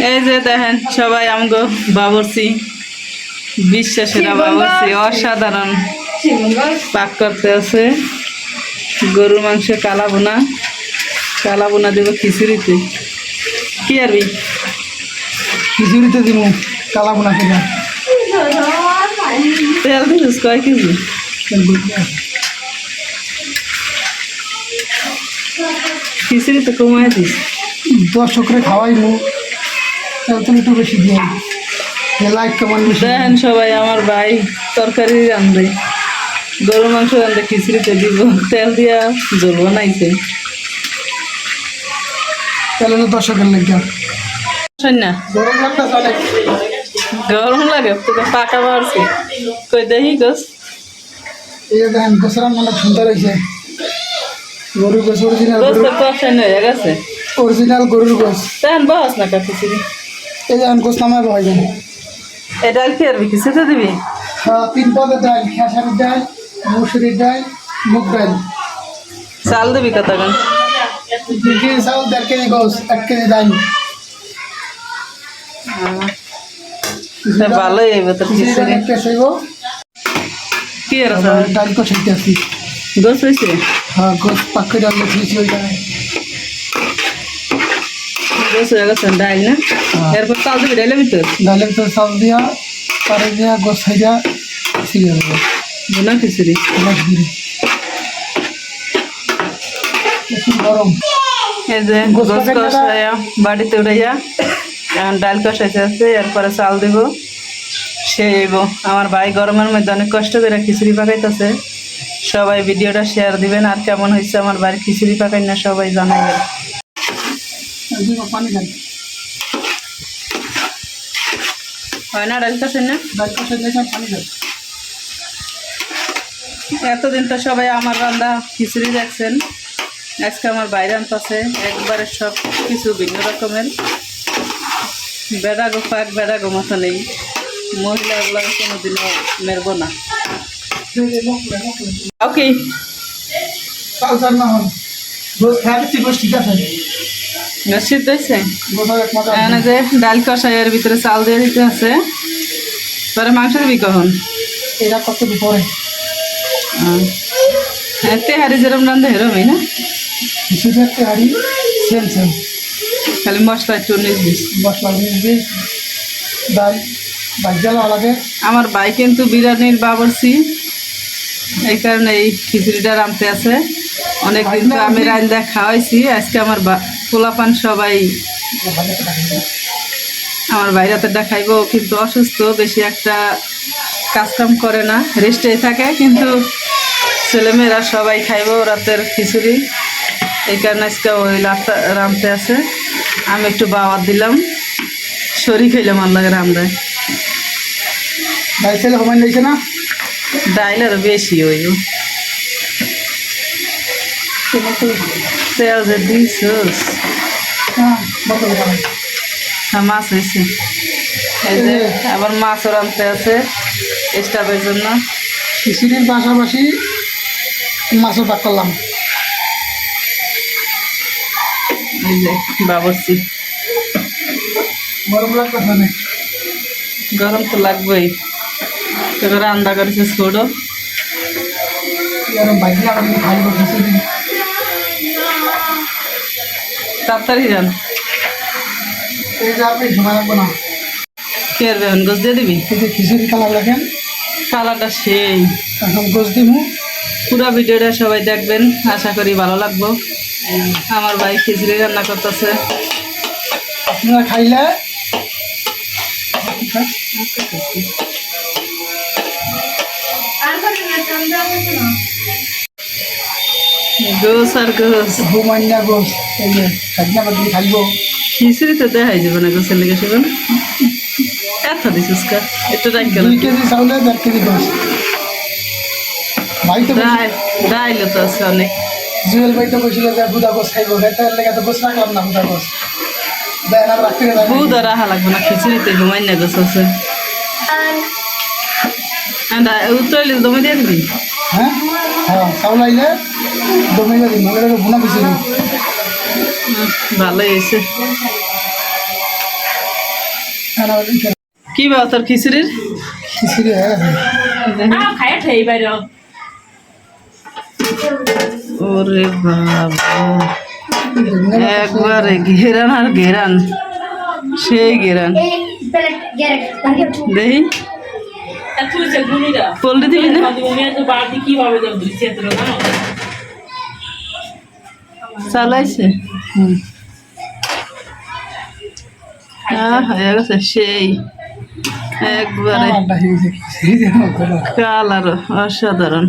এই যে দেখেন সবাই আমগো বাবুর্চি বিশ্বাসেরা বাবুর্চি অসাধারণ পাক করতে আছে গরুর মাংস কালা বোনা দেব খিচুড়িতে কি আরবি খিচুড়িতে দিব কালা বোনা খেলা তেল দিস কয় কেজি খিচুড়িতে কমায় দিস দর্শকরে খাওয়াই মু তেল তো একটু বেশি দিয়ে লাইক কেমন দেখেন সবাই আমার ভাই তরকারি রান্ধে গরু মাংস রান্ধে খিচুড়িতে দিব তেল দিয়া জল বানাইছে তেল হলো দর্শকের লেগে না গরম লাগতে চলে গরম লাগে তোকে পাকা বাড়ছে কই দেখি গোস এই দেখেন গোসরা মানে সুন্দর হয়েছে গরুর গোস গোসটা কষাই হয়ে গেছে অরিজিনাল গরুর গোস দেখেন বস না খিচুড়ি এই দেখেন গোস নামায় বহাই দেন এই ডাল কি আরবি খিচুড়িতে দিবি হ্যাঁ 3 পদের ডাল খেসারির ডাল মুসুরির ডাল মুগ ডাল চাল দিবি কতক্ষণ 2 কেজি চাউল 1.5 কেজি গোস 1 কেজি ডাল ভালোই এবার তোর খিচুড়ি কি আর ডাল তো ঠিক আছে গোস হয়েছে হ্যাঁ গোস পাকে ডাল দিয়েছি ওইটা গোস হয়ে গেছে ডাল না এরপর চাল দিবি ডালের ভিতর ডালের ভিতর চাউল দিয়া পারে দিয়া গোস খাইয়া ছিঁড়ে দেবো বোনা খিচুড়ি গরম এই যে গোস কষাইয়া বাড়িতে উঠাইয়া এখন ডাল কষাইতে আছে এরপরে চাল দিব সে আমার ভাই গরমের মধ্যে অনেক কষ্ট করে খিচুড়ি পাকাইতেছে সবাই ভিডিওটা শেয়ার দিবেন আর কেমন হয়েছে আমার বাড়ির খিচুড়ি পাকাই না সবাই জানাবেন পানি খাই হয় না ডাল কষাই না ডাল কষাই পানি খাই এতদিন তো সবাই আমার রান্না খিচুড়ি দেখছেন আজকে আমার বাইরে আনতেছে একবারে সব কিছু ভিন্ন রকমের বেড়াগো পাক বেড়াগো মতো নেই মহিলাগুলো কোনোদিনও মেরব না ওকে চাল চাল না হন গোস খাইতে গোস ঠিক আছে সিদ্ধ হয়েছে গোসের এক মজা এখানে যে ডাল কষাইয়ের ভিতরে চাল দিয়ে দিতে আছে পরে মাংস দিবি কখন এটা কত পরে হ্যাঁ তেহারি যেরকম রান্ধে এরমই না খিচুড়ি একটা হাড়ি সেম সেম খালি মশলা একটু নিস দিস মশলা দিয়ে ডাল ভাজ্জালা লাগে আমার ভাই কিন্তু বিরিয়ানির বাবরচি এই কারণে এই খিচুড়িটা রাঁধতে আছে অনেকদিন তো আমি রান্দা খাওয়াইছি আজকে আমার পোলাপান সবাই আমার বাইরাতেরটা খাইবো কিন্তু অসুস্থ বেশি একটা কাজকাম করে না রেস্টেই থাকে কিন্তু ছেলেমেয়েরা সবাই খাইবো রাতের খিচুড়ি এই কারণে আজকে ওই রাঁধতে আছে আমি একটু বাওয়াত দিলাম শরীর খাইলাম আল্লাহ রান্নায় ডাল ছেলে কমান দিয়েছে না ডাইল আরো বেশি হইব তেল যে দিস হ্যাঁ মাছ হয়েছে এই যে আবার মাছও রাঁধতে আছে স্টাফের জন্য খিচুড়ির পাশাপাশি মাছও পাক করলাম এই যে বাবরচি গরম লাগতেছে না গরম তো লাগবেই তোকে রান্না করেছে ছোটো গরম ভাজি আমি খাইব খিচুড়ি তাড়াতাড়ি রান এই যে আপনি সময় লাগবো না কে আর বেহন গোছ দিয়ে দিবি এই যে খিচুড়ি কালার দেখেন কালারটা সেই এখন গোছ দিবো পুরো ভিডিওটা সবাই দেখবেন আশা করি ভালো লাগবো আমার ভাই খিচুড়ি রান্না করতেছে আপনারা খাইলে গোছ আর গোছ ঘুমাইনা গোছ এই যে খাইনা বাদ দিয়ে খাইব খিচুড়ি তো দেখাই যাবে না গোছের লেগে সেগুন এত দিছিস কা একটু রাখ গেল 2 কেজি চাউলে 1.5 কেজি গোছ ভাই তো ডাইল তো আছে অনেক জুয়েল ভাই তো কইছিল যে বুদা গোছ খাইব এটার লেগে তো গোছ রাখলাম না বুদা গোছ দেন আর রাখতে গেলাম বুধ রাহা লাগবে না খিচুড়িতে ঘুমাই না গোছ আছে উত্তরলি দমে দিয়ে দিবি হ্যাঁ হ্যাঁ চাউল আইলে দমে দিবি মানে বুনা খিচুড়ি ভালোই হয়েছে খানা কি বাবা তোর খিচুড়ির খিচুড়ি হয়ে গেছে। ওরে বাবা একবারে ঘেরান আর ঘেরান সেই ঘেরান দেখি পোল্ট্রি দিবি না চালাইছে হয়ে গেছে সেই একবারে আমারটা হয়ে গেছে খিচুড়ি দিয়ে আমার গলা। কালার অসাধারণ